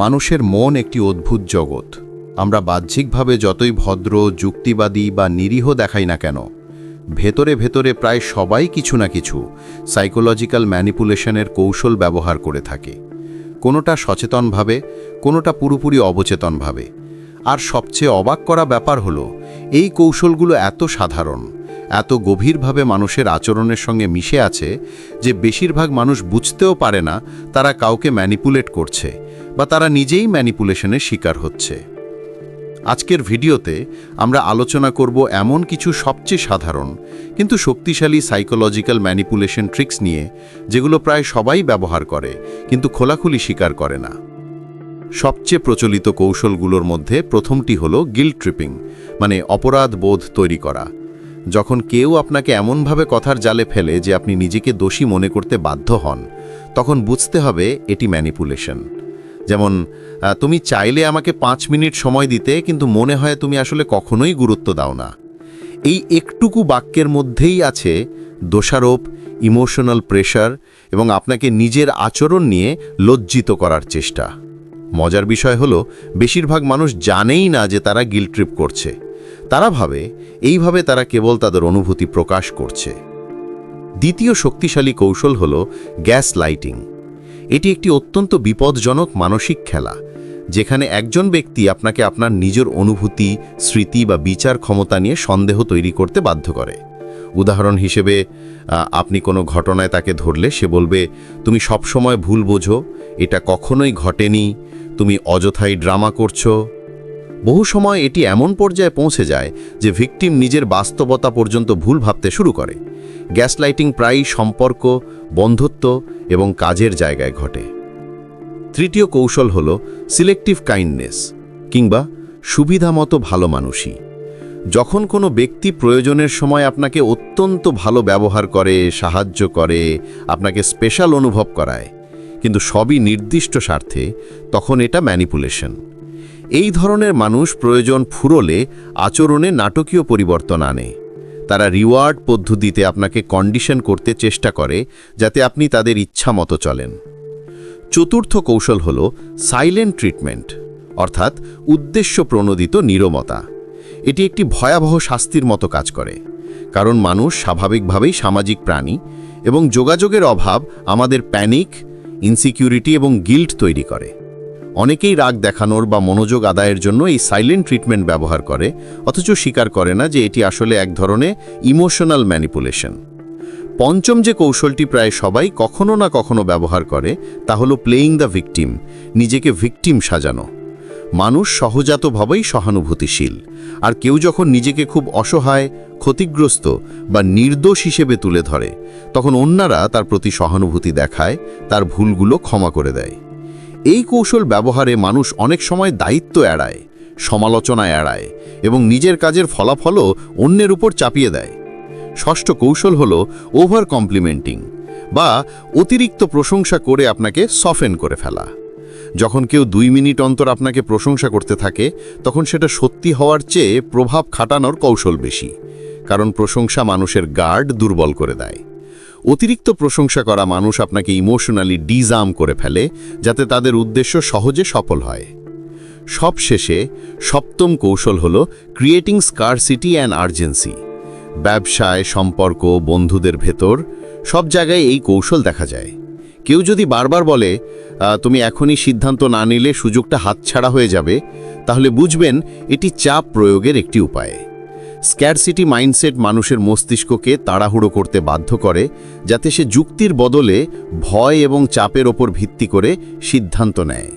মানুষের মন একটি অদ্ভুত জগৎ। আমরা বাহ্যিকভাবে যতই ভদ্র, যুক্তিবাদী বা নিরীহ দেখাই না কেন, ভেতরে ভেতরে প্রায় সবাই কিছু না কিছু সাইকোলজিক্যাল ম্যানিপুলেশনের কৌশল ব্যবহার করে থাকে। কোনোটা সচেতনভাবে, কোনোটা পুরোপুরি অবচেতনভাবে। আর সবচেয়ে অবাক করা ব্যাপার হলো, এই কৌশলগুলো এত সাধারণ, এত গভীরভাবে মানুষের আচরণের সঙ্গে মিশে আছে যে বেশিরভাগ মানুষ বুঝতেও পারে না তারা কাউকে ম্যানিপুলেট করছে বা তারা নিজেই ম্যানিপুলেশনের শিকার হচ্ছে। আজকের ভিডিওতে আমরা আলোচনা করব এমন কিছু সবচেয়ে সাধারণ কিন্তু শক্তিশালী সাইকোলজিক্যাল ম্যানিপুলেশন ট্রিক্স নিয়ে, যেগুলো প্রায় সবাই ব্যবহার করে কিন্তু খোলাখুলি স্বীকার করে না। সবচেয়ে প্রচলিত কৌশলগুলোর মধ্যে প্রথমটি হলো গিল্ট ট্রিপিং, মানে অপরাধ বোধ তৈরি করা। যখন কেউ আপনাকে এমনভাবে কথার জালে ফেলে যে আপনি নিজেকে দোষী মনে করতে বাধ্য হন, তখন বুঝতে হবে এটি ম্যানিপুলেশন। যেমন, তুমি চাইলে আমাকে 5 মিনিট সময় দিতে, কিন্তু মনে হয় তুমি আসলে কখনোই গুরুত্ব দাও না। এই একটুকু বাক্যের মধ্যেই আছে দোষারোপ, ইমোশনাল প্রেশার এবং আপনাকে নিজের আচরণ নিয়ে লজ্জিত করার চেষ্টা। মজার বিষয় হলো, বেশিরভাগ মানুষ জানেই না যে তারা গিল্ট ট্রিপ করছে। তারা ভাবে এইভাবে তারা কেবল তাদের অনুভূতি প্রকাশ করছে। দ্বিতীয় শক্তিশালী কৌশল হল গ্যাস লাইটিং। এটি একটি অত্যন্ত বিপজ্জনক মানসিক খেলা, যেখানে একজন ব্যক্তি আপনাকে আপনার নিজের অনুভূতি, স্মৃতি বা বিচার ক্ষমতা নিয়ে সন্দেহ তৈরি করতে বাধ্য করে। উদাহরণ হিসেবে, আপনি কোনো ঘটনায় তাকে ধরলে সে বলবে, তুমি সবসময় ভুল বোঝো, এটা কখনোই ঘটেনি, তুমি অযথাই ড্রামা করছো। বহু সময় এটি এমন পর্যায়ে পৌঁছে যায় যে ভিকটিম নিজের বাস্তবতা পর্যন্ত ভুল ভাবতে শুরু করে। গ্যাসলাইটিং প্রায়ই সম্পর্ক, বন্ধুত্ব এবং কাজের জায়গায় ঘটে। তৃতীয় কৌশল হল সিলেক্টিভ কাইন্ডনেস, কিংবা সুবিধামতো ভালো মানুষই। যখন কোনো ব্যক্তি প্রয়োজনের সময় আপনাকে অত্যন্ত ভালো ব্যবহার করে, সাহায্য করে, আপনাকে স্পেশাল অনুভব করায়, কিন্তু সবই নির্দিষ্ট স্বার্থে, তখন এটা ম্যানিপুলেশন। এই ধরনের মানুষ প্রয়োজন ফুরোলে আচরণে নাটকীয় পরিবর্তন আনে। তারা রিওয়ার্ড পদ্ধতিতে আপনাকে কন্ডিশন করতে চেষ্টা করে যাতে আপনি তাদের ইচ্ছা মতো চলেন। চতুর্থ কৌশল হল সাইলেন্ট ট্রিটমেন্ট, অর্থাৎ উদ্দেশ্য প্রণোদিত নীরবতা। এটি একটি ভয়াবহ শাস্তির মতো কাজ করে, কারণ মানুষ স্বাভাবিকভাবেই সামাজিক প্রাণী এবং যোগাযোগের অভাব আমাদের প্যানিক, ইনসিকিউরিটি এবং গিল্ট তৈরি করে। অনেকেই রাগ দেখানোর বা মনোযোগ আদায়ের জন্য এই সাইলেন্ট ট্রিটমেন্ট ব্যবহার করে, অথচ স্বীকার করে না যে এটি আসলে এক ধরনের ইমোশনাল ম্যানিপুলেশন। পঞ্চম যে কৌশলটি প্রায় সবাই কখনো না কখনো ব্যবহার করে, তা হলো প্লেয়িং দ্য ভিকটিম, নিজেকে ভিকটিম সাজানো। মানুষ সহজাতভাবেই সহানুভূতিশীল, আর কেউ যখন নিজেকে খুব অসহায়, ক্ষতিগ্রস্ত বা নির্দোষ হিসেবে তুলে ধরে, তখন অন্যরা তার প্রতি সহানুভূতি দেখায়, তার ভুলগুলো ক্ষমা করে দেয়। এই কৌশল ব্যবহারে মানুষ অনেক সময় দায়িত্ব এড়ায়, সমালোচনা এড়ায় এবং নিজের কাজের ফলাফলও অন্যের উপর চাপিয়ে দেয়। ষষ্ঠ কৌশল হল ওভার কমপ্লিমেন্টিং, বা অতিরিক্ত প্রশংসা করে আপনাকে সফেন করে ফেলা। যখন কেউ 2 মিনিট অন্তর আপনাকে প্রশংসা করতে থাকে, তখন সেটা সত্যি হওয়ার চেয়ে প্রভাব খাটানোর কৌশল বেশি, কারণ প্রশংসা মানুষের গার্ড দুর্বল করে দেয়। অতিরিক্ত প্রশংসা করা মানুষ আপনাকে ইমোশনালি ডিজার্ম করে ফেলে, যাতে তাদের উদ্দেশ্য সহজে সফল হয়। সবশেষে সপ্তম কৌশল হল ক্রিয়েটিং স্কারসিটি অ্যান্ড আর্জেন্সি। ব্যবসায়, সম্পর্ক, বন্ধুদের ভেতর সব জায়গায় এই কৌশল দেখা যায়। কেউ যদি বারবার বলে, তুমি এখনই সিদ্ধান্ত না নিলে সুযোগটা হাতছাড়া হয়ে যাবে, তাহলে বুঝবেন এটি চাপ প্রয়োগের একটি উপায়। স্ক্যারসিটি মাইন্ডসেট মানুষের মস্তিষ্ককে তাড়াহুড়ো করতে বাধ্য করে, যাতে সে যুক্তির বদলে ভয় এবং চাপের ওপর ভিত্তি করে সিদ্ধান্ত নেয়।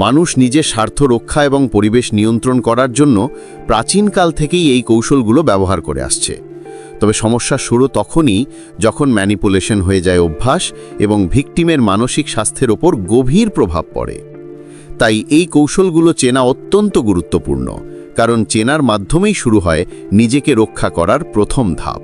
মানুষ নিজের স্বার্থ রক্ষা এবং পরিবেশ নিয়ন্ত্রণ করার জন্য প্রাচীনকাল থেকেই এই কৌশলগুলো ব্যবহার করে আসছে। তবে সমস্যা শুরু তখনই যখন ম্যানিপুলেশন হয়ে যায় অভ্যাস এবং ভিকটিমের মানসিক স্বাস্থ্যের ওপর গভীর প্রভাব পড়ে। তাই এই কৌশলগুলো চেনা অত্যন্ত গুরুত্বপূর্ণ, কারণ চেনার মাধ্যমেই শুরু হয় নিজেকে রক্ষা করার প্রথম ধাপ।